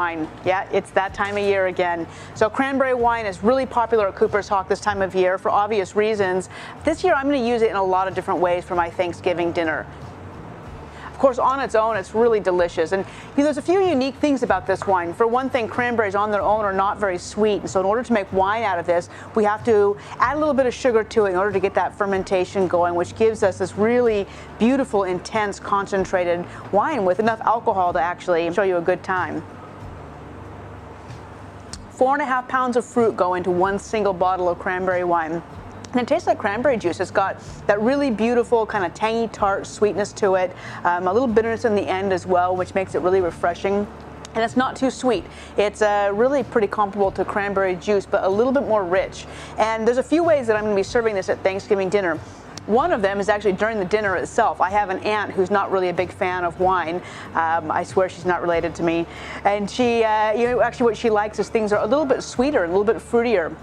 wine. Yeah, it's that time of year again. So cranberry wine is really popular at Cooper's Hawk this time of year for obvious reasons. This year I'm going to use it in a lot of different ways for my Thanksgiving dinner. Of course, on its own, it's really delicious. And there's a few unique things about this wine. For one thing, cranberries on their own are not very sweet. And so in order to make wine out of this, we have to add a little bit of sugar to it in order to get that fermentation going, which gives us this really beautiful, intense, concentrated wine with enough alcohol to actually show you a good time. 4.5 pounds of fruit go into one single bottle of cranberry wine. And it tastes like cranberry juice. It's got that really beautiful kind of tangy, tart sweetness to it, a little bitterness in the end as well, which makes it really refreshing. And it's not too sweet. It's really pretty comparable to cranberry juice, but a little bit more rich. And there's a few ways that I'm going to be serving this at Thanksgiving dinner. One of them is actually during the dinner itself. I have an aunt who's not really a big fan of wine. I swear she's not related to me. And she, actually what she likes is things are a little bit sweeter, a little bit fruitier.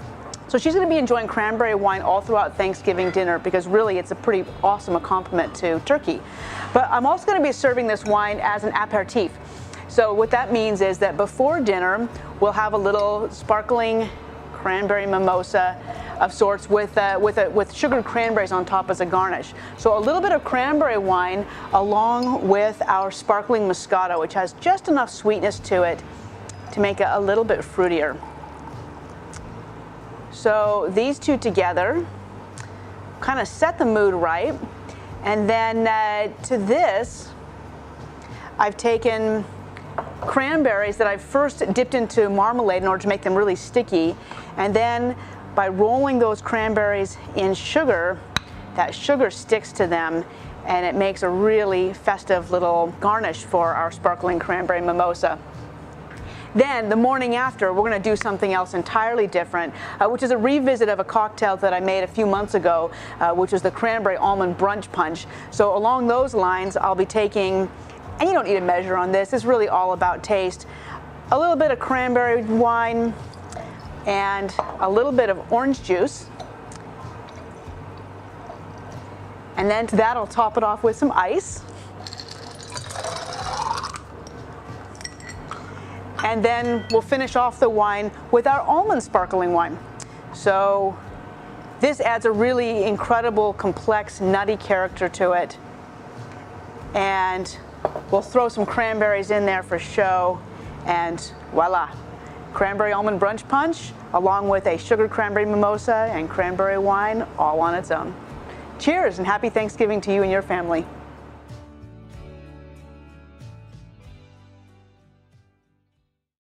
So she's going to be enjoying cranberry wine all throughout Thanksgiving dinner because really it's a pretty awesome accompaniment to turkey. But I'm also going to be serving this wine as an aperitif. So what that means is that before dinner, we'll have a little sparkling cranberry mimosa of sorts with sugared cranberries on top as a garnish. So a little bit of cranberry wine along with our sparkling Moscato, which has just enough sweetness to it to make it a little bit fruitier. So these two together kind of set the mood right. And then to this, I've taken cranberries that I've first dipped into marmalade in order to make them really sticky. And then by rolling those cranberries in sugar, that sugar sticks to them and it makes a really festive little garnish for our sparkling cranberry mimosa. Then the morning after, we're going to do something else entirely different, which is a revisit of a cocktail that I made a few months ago, which was the Cranberry Almond Brunch Punch. So along those lines, I'll be taking, and you don't need a measure on this, it's really all about taste, a little bit of cranberry wine and a little bit of orange juice. And then to that, I'll top it off with some ice. And then we'll finish off the wine with our almond sparkling wine. So this adds a really incredible, complex, nutty character to it. And we'll throw some cranberries in there for show. And voila, cranberry almond brunch punch, along with a sugared cranberry mimosa and cranberry wine, all on its own. Cheers and happy Thanksgiving to you and your family.